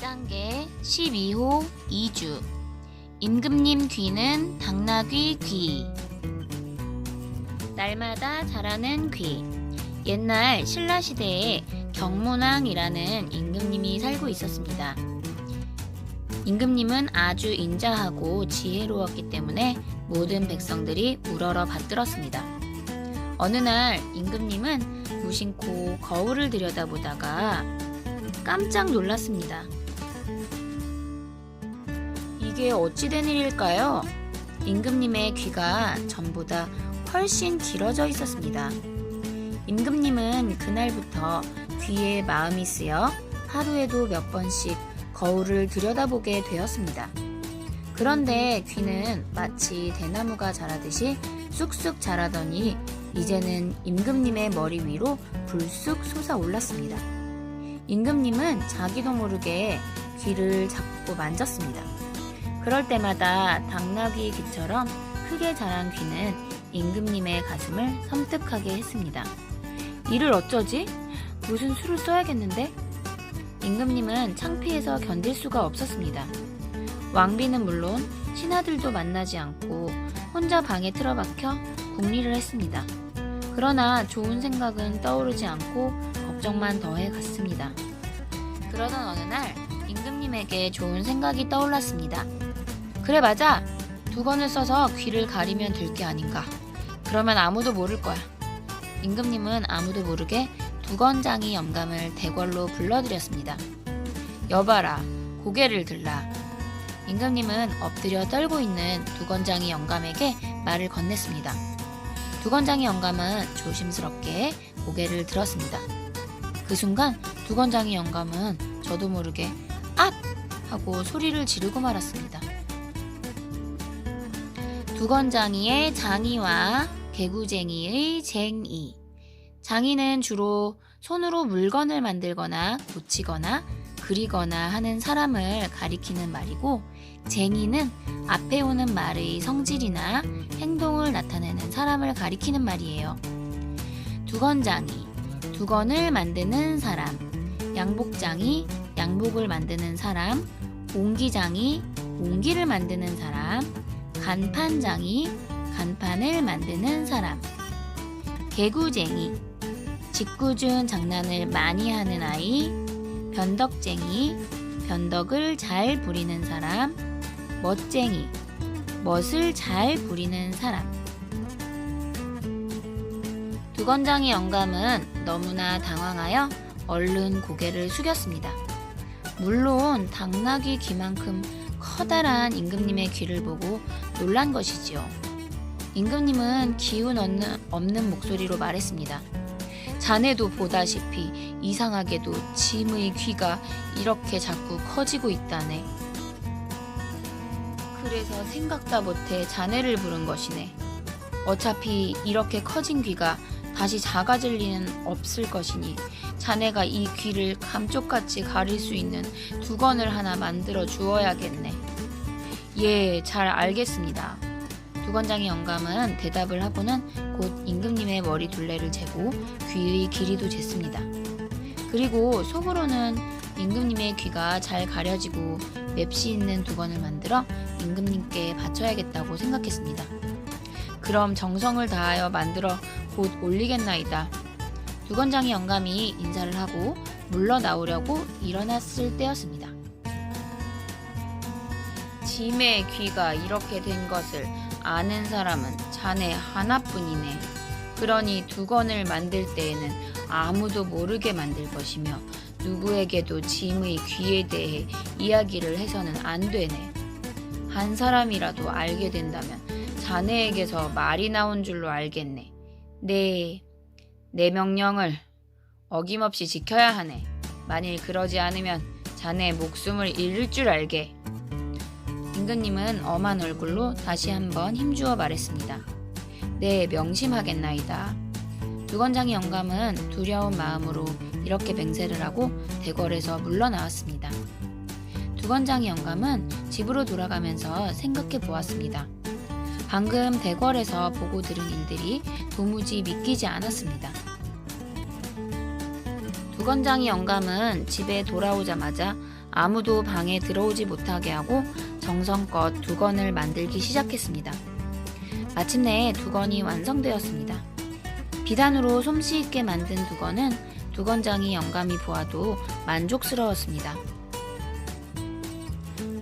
2단계 12호 2주 임금님 귀는 당나귀 귀. 날마다 자라는 귀. 옛날 신라시대에 경문왕이라는 임금님이 살고 있었습니다. 임금님은 아주 인자하고 지혜로웠기 때문에 모든 백성들이 우러러 받들었습니다. 어느 날 임금님은 무심코 거울을 들여다보다가 깜짝 놀랐습니다. 이게 어찌 된 일일까요? 임금님의 귀가 전보다 훨씬 길어져 있었습니다. 임금님은 그날부터 귀에 마음이 쓰여 하루에도 몇 번씩 거울을 들여다보게 되었습니다. 그런데 귀는 마치 대나무가 자라듯이 쑥쑥 자라더니 이제는 임금님의 머리 위로 불쑥 솟아올랐습니다. 임금님은 자기도 모르게 귀를 잡고 만졌습니다. 그럴 때마다 당나귀 귀처럼 크게 자란 귀는 임금님의 가슴을 섬뜩하게 했습니다. 이를 어쩌지? 무슨 수를 써야겠는데? 임금님은 창피해서 견딜 수가 없었습니다. 왕비는 물론 신하들도 만나지 않고 혼자 방에 틀어박혀 궁리를 했습니다. 그러나 좋은 생각은 떠오르지 않고 걱정만 더해 갔습니다. 그러던 어느 날 임금님에게 좋은 생각이 떠올랐습니다. 그래, 맞아! 두건을 써서 귀를 가리면 될 게 아닌가. 그러면 아무도 모를 거야. 임금님은 아무도 모르게 두건장이 영감을 대궐로 불러들였습니다. 여봐라, 고개를 들라. 임금님은 엎드려 떨고 있는 두건장이 영감에게 말을 건넸습니다. 두건장이 영감은 조심스럽게 고개를 들었습니다. 그 순간 두건장이 영감은 저도 모르게 앗! 하고 소리를 지르고 말았습니다. 두건장이의 장이와 개구쟁이의 쟁이. 장이는 주로 손으로 물건을 만들거나 고치거나 그리거나 하는 사람을 가리키는 말이고, 쟁이는 앞에 오는 말의 성질이나 행동을 나타내는 사람을 가리키는 말이에요. 두건장이, 두건을 만드는 사람. 양복장이, 양복을 만드는 사람. 옹기장이, 옹기를 만드는 사람. 간판장이, 간판을 만드는 사람. 개구쟁이, 짓궂은 장난을 많이 하는 아이. 변덕쟁이, 변덕을 잘 부리는 사람. 멋쟁이, 멋을 잘 부리는 사람. 두건장이 영감은 너무나 당황하여 얼른 고개를 숙였습니다. 물론 당나귀 귀만큼 커다란 임금님의 귀를 보고 놀란 것이지요. 임금님은 기운 없는 목소리로 말했습니다. 자네도 보다시피 이상하게도 짐의 귀가 이렇게 자꾸 커지고 있다네. 그래서 생각다 못해 자네를 부른 것이네. 어차피 이렇게 커진 귀가 다시 작아질 리는 없을 것이니 자네가 이 귀를 감쪽같이 가릴 수 있는 두건을 하나 만들어 주어야겠네. 예, 잘 알겠습니다. 두건장이 영감은 대답을 하고는 곧 임금님의 머리 둘레를 재고 귀의 길이도 쟀습니다. 그리고 속으로는 임금님의 귀가 잘 가려지고 맵시 있는 두건을 만들어 임금님께 바쳐야겠다고 생각했습니다. 그럼 정성을 다하여 만들어 곧 올리겠나이다. 두건장이 영감이 인사를 하고 물러나오려고 일어났을 때였습니다. 짐의 귀가 이렇게 된 것을 아는 사람은 자네 하나뿐이네. 그러니 두건을 만들 때에는 아무도 모르게 만들 것이며 누구에게도 짐의 귀에 대해 이야기를 해서는 안 되네. 한 사람이라도 알게 된다면 자네에게서 말이 나온 줄로 알겠네. 네, 내 명령을 어김없이 지켜야 하네. 만일 그러지 않으면 자네 목숨을 잃을 줄 알게. 임금님은 엄한 얼굴로 다시 한번 힘주어 말했습니다. 네, 명심하겠나이다. 두건장이 영감은 두려운 마음으로 이렇게 맹세를 하고 대궐에서 물러나왔습니다. 두건장이 영감은 집으로 돌아가면서 생각해 보았습니다. 방금 대궐에서 보고 들은 일들이 도무지 믿기지 않았습니다. 두건장이 영감은 집에 돌아오자마자 아무도 방에 들어오지 못하게 하고 정성껏 두건을 만들기 시작했습니다. 마침내 두건이 완성되었습니다. 비단으로 솜씨 있게 만든 두건은 두건장이 영감이 보아도 만족스러웠습니다.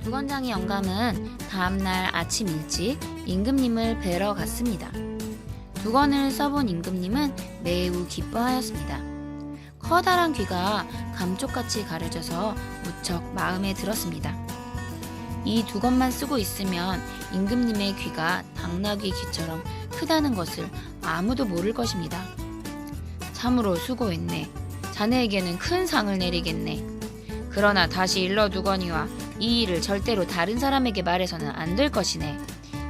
두건장이 영감은 다음날 아침 일찍 임금님을 뵈러 갔습니다. 두건을 써본 임금님은 매우 기뻐하였습니다. 커다란 귀가 감쪽같이 가려져서 무척 마음에 들었습니다. 이 두건만 쓰고 있으면 임금님의 귀가 당나귀 귀처럼 크다는 것을 아무도 모를 것입니다. 참으로 수고했네. 자네에게는 큰 상을 내리겠네. 그러나 다시 일러두거니와 이 일을 절대로 다른 사람에게 말해서는 안 될 것이네.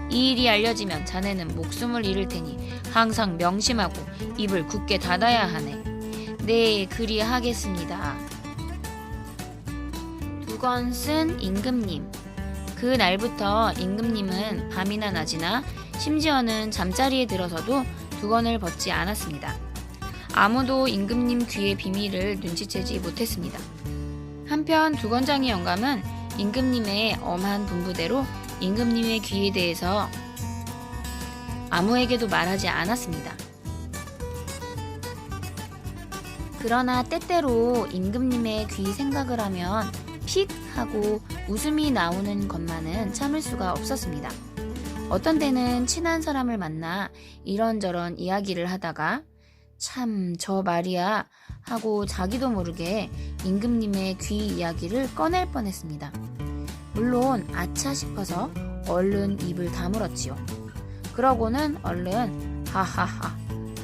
이 일이 알려지면 자네는 목숨을 잃을 테니 항상 명심하고 입을 굳게 닫아야 하네. 네, 그리하겠습니다. 두건 쓴 임금님. 그 날부터 임금님은 밤이나 낮이나 심지어는 잠자리에 들어서도 두건을 벗지 않았습니다. 아무도 임금님 귀의 비밀을 눈치채지 못했습니다. 한편 두건장이 영감은 임금님의 엄한 분부대로 임금님의 귀에 대해서 아무에게도 말하지 않았습니다. 그러나 때때로 임금님의 귀 생각을 하면 픽 하고 웃음이 나오는 것만은 참을 수가 없었습니다. 어떤 때는 친한 사람을 만나 이런저런 이야기를 하다가 참 저 말이야 하고 자기도 모르게 임금님의 귀 이야기를 꺼낼 뻔했습니다. 물론 아차 싶어서 얼른 입을 다물었지요. 그러고는 얼른 하하하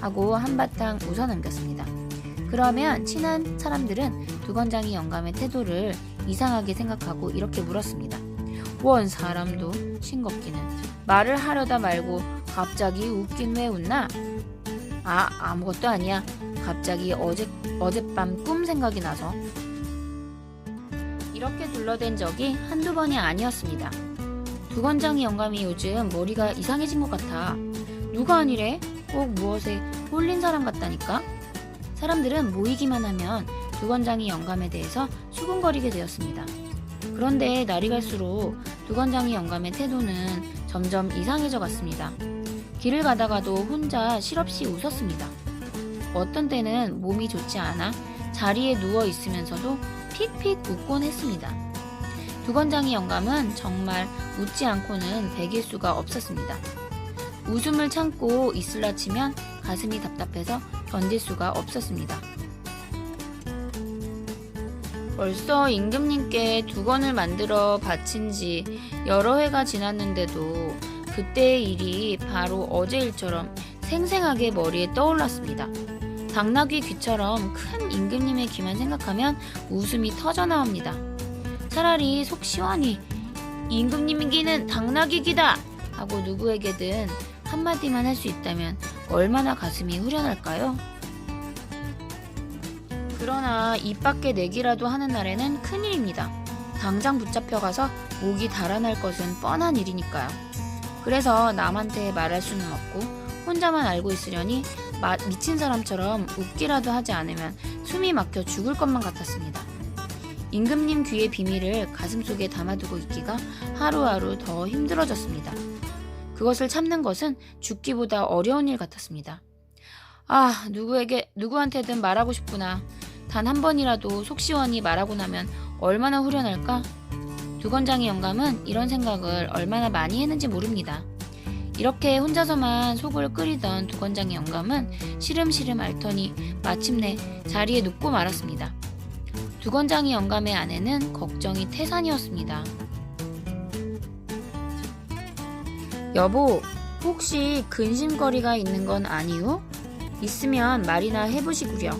하고 한바탕 웃어넘겼습니다. 그러면 친한 사람들은 두건장이 영감의 태도를 이상하게 생각하고 이렇게 물었습니다. 원 사람도 싱겁기는 말을 하려다 말고 갑자기 웃긴 왜 웃나? 아무것도 아니야. 갑자기 어젯밤 꿈 생각이 나서. 이렇게 둘러댄 적이 한두 번이 아니었습니다. 두건장이 영감이 요즘 머리가 이상해진 것 같아. 누가 아니래? 꼭 무엇에 홀린 사람 같다니까? 사람들은 모이기만 하면 두건장이 영감에 대해서 수군거리게 되었습니다. 그런데 날이 갈수록 두건장이 영감의 태도는 점점 이상해져 갔습니다. 길을 가다가도 혼자 실없이 웃었습니다. 어떤 때는 몸이 좋지 않아 자리에 누워 있으면서도 픽픽 웃곤 했습니다. 두건장이 영감은 정말 웃지 않고는 배길 수가 없었습니다. 웃음을 참고 있을라 치면 가슴이 답답해서 견딜 수가 없었습니다. 벌써 임금님께 두건을 만들어 바친 지 여러 해가 지났는데도 그때의 일이 바로 어제 일처럼 생생하게 머리에 떠올랐습니다. 당나귀 귀처럼 큰 임금님의 귀만 생각하면 웃음이 터져나옵니다. 차라리 속 시원히 임금님 귀는 당나귀 귀다 하고 누구에게든 한마디만 할 수 있다면 얼마나 가슴이 후련할까요? 그러나 입 밖에 내기라도 하는 날에는 큰일입니다. 당장 붙잡혀가서 목이 달아날 것은 뻔한 일이니까요. 그래서 남한테 말할 수는 없고 혼자만 알고 있으려니 미친 사람처럼 웃기라도 하지 않으면 숨이 막혀 죽을 것만 같았습니다. 임금님 귀의 비밀을 가슴속에 담아두고 있기가 하루하루 더 힘들어졌습니다. 그것을 참는 것은 죽기보다 어려운 일 같았습니다. 누구한테든 말하고 싶구나. 단 한 번이라도 속 시원히 말하고 나면 얼마나 후련할까? 두건장이 영감은 이런 생각을 얼마나 많이 했는지 모릅니다. 이렇게 혼자서만 속을 끓이던 두건장이 영감은 시름시름 앓더니 마침내 자리에 눕고 말았습니다. 두건장이 영감의 아내는 걱정이 태산이었습니다. 여보, 혹시 근심거리가 있는 건 아니오? 있으면 말이나 해보시구려.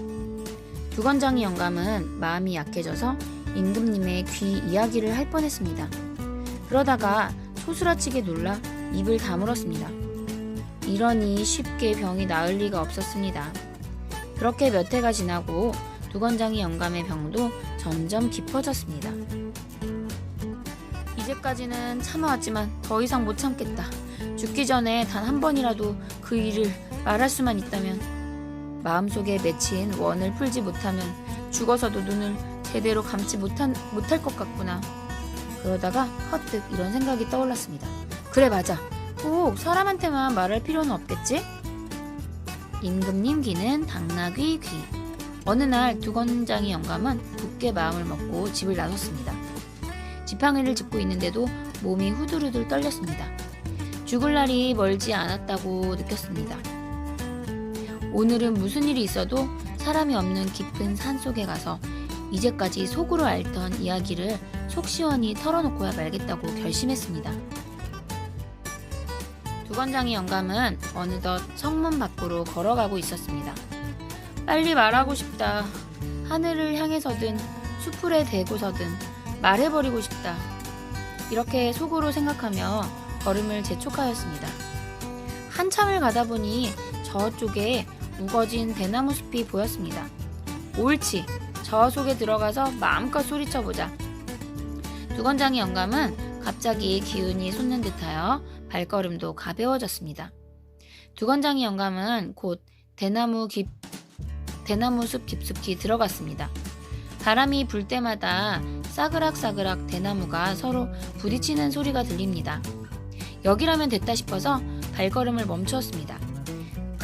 두건장이 영감은 마음이 약해져서 임금님의 귀 이야기를 할 뻔했습니다. 그러다가 소스라치게 놀라 입을 다물었습니다. 이러니 쉽게 병이 나을 리가 없었습니다. 그렇게 몇 해가 지나고 두건장이 영감의 병도 점점 깊어졌습니다. 이제까지는 참아왔지만 더 이상 못 참겠다. 죽기 전에 단 한 번이라도 그 일을 말할 수만 있다면. 마음속에 맺힌 원을 풀지 못하면 죽어서도 눈을 제대로 감지 못할 것 같구나. 그러다가 허뜩 이런 생각이 떠올랐습니다. 그래, 맞아. 꼭 사람한테만 말할 필요는 없겠지? 임금님 귀는 당나귀 귀. 어느 날 두건장이 영감은 굳게 마음을 먹고 집을 나섰습니다. 지팡이를 짚고 있는데도 몸이 후들후들 떨렸습니다. 죽을 날이 멀지 않았다고 느꼈습니다. 오늘은 무슨 일이 있어도 사람이 없는 깊은 산속에 가서 이제까지 속으로 앓던 이야기를 속 시원히 털어놓고야 말겠다고 결심했습니다. 두건장이 영감은 어느덧 성문 밖으로 걸어가고 있었습니다. 빨리 말하고 싶다. 하늘을 향해서든 수풀에 대고서든 말해버리고 싶다. 이렇게 속으로 생각하며 걸음을 재촉하였습니다. 한참을 가다 보니 저쪽에 우거진 대나무 숲이 보였습니다. 옳지, 저 속에 들어가서 마음껏 소리쳐보자. 두건장이 영감은 갑자기 기운이 솟는 듯하여 발걸음도 가벼워졌습니다. 두건장이 영감은 곧 대나무 숲 깊숙이 들어갔습니다. 바람이 불 때마다 싸그락싸그락 대나무가 서로 부딪히는 소리가 들립니다. 여기라면 됐다 싶어서 발걸음을 멈추었습니다.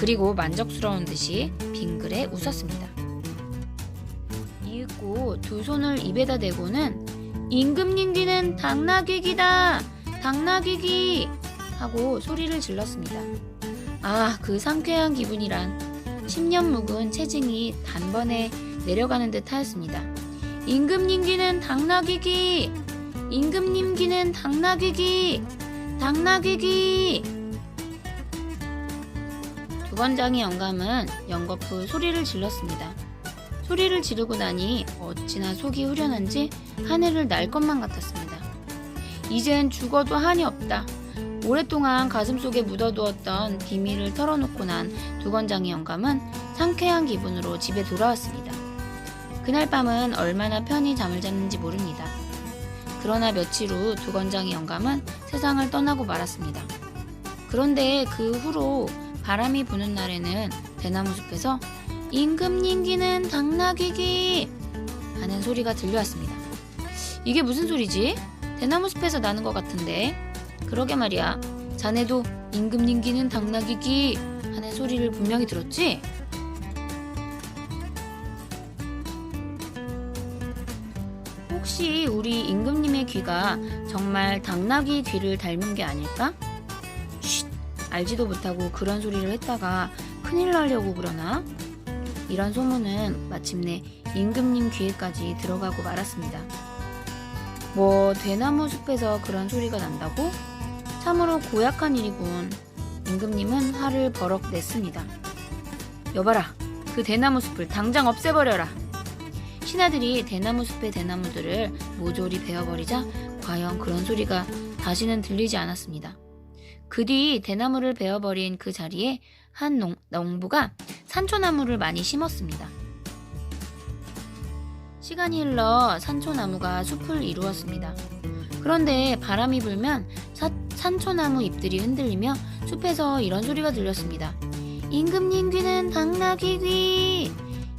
그리고 만족스러운 듯이 빙그레 웃었습니다. 이윽고 두 손을 입에다 대고는 임금님 귀는 당나귀귀다! 당나귀귀! 하고 소리를 질렀습니다. 아, 그 상쾌한 기분이란 10년 묵은 체증이 단번에 내려가는 듯 하였습니다. 임금님 귀는 당나귀귀! 임금님 귀는 당나귀귀! 당나귀귀! 두건장이 영감은 연거푸 소리를 질렀습니다. 소리를 지르고 나니 어찌나 속이 후련한지 하늘을 날 것만 같았습니다. 이젠 죽어도 한이 없다. 오랫동안 가슴속에 묻어두었던 비밀을 털어놓고 난 두건장이 영감은 상쾌한 기분으로 집에 돌아왔습니다. 그날 밤은 얼마나 편히 잠을 잤는지 모릅니다. 그러나 며칠 후 두건장이 영감은 세상을 떠나고 말았습니다. 그런데 그 후로 바람이 부는 날에는 대나무 숲에서 임금님 귀는 당나귀귀 하는 소리가 들려왔습니다. 이게 무슨 소리지? 대나무 숲에서 나는 것 같은데. 그러게 말이야. 자네도 임금님 귀는 당나귀귀 하는 소리를 분명히 들었지? 혹시 우리 임금님의 귀가 정말 당나귀 귀를 닮은 게 아닐까? 쉿! 알지도 못하고 그런 소리를 했다가 큰일 나려고 그러나? 이런 소문은 마침내 임금님 귀에까지 들어가고 말았습니다. 뭐 대나무 숲에서 그런 소리가 난다고? 참으로 고약한 일이군. 임금님은 화를 버럭 냈습니다. 여봐라, 그 대나무 숲을 당장 없애버려라. 신하들이 대나무 숲의 대나무들을 모조리 베어버리자 과연 그런 소리가 다시는 들리지 않았습니다. 그 뒤 대나무를 베어버린 그 자리에 한 농부가 산초나무를 많이 심었습니다. 시간이 흘러 산초나무가 숲을 이루었습니다. 그런데 바람이 불면 산초나무 잎들이 흔들리며 숲에서 이런 소리가 들렸습니다. 임금님 귀는 당나귀귀!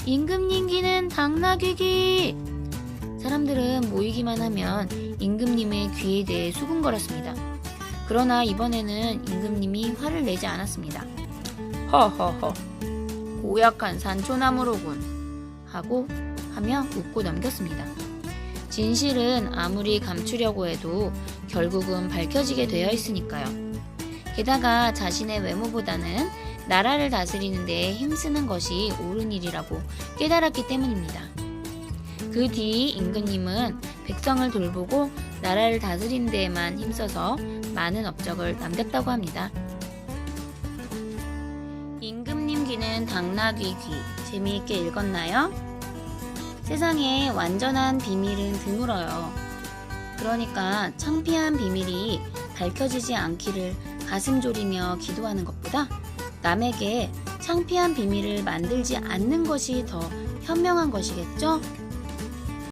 임금님 귀는 당나귀귀! 사람들은 모이기만 하면 임금님의 귀에 대해 수군거렸습니다. 그러나 이번에는 임금님이 화를 내지 않았습니다. 허허허, 고약한 산초나무로군 하고 하며 웃고 넘겼습니다. 진실은 아무리 감추려고 해도 결국은 밝혀지게 되어 있으니까요. 게다가 자신의 외모보다는 나라를 다스리는 데 힘쓰는 것이 옳은 일이라고 깨달았기 때문입니다. 그 뒤 임금님은 백성을 돌보고 나라를 다스리는 데에만 힘써서 많은 업적을 남겼다고 합니다. 임금님 귀는 당나귀 귀, 재미있게 읽었나요? 세상에 완전한 비밀은 드물어요. 그러니까 창피한 비밀이 밝혀지지 않기를 가슴 졸이며 기도하는 것보다 남에게 창피한 비밀을 만들지 않는 것이 더 현명한 것이겠죠?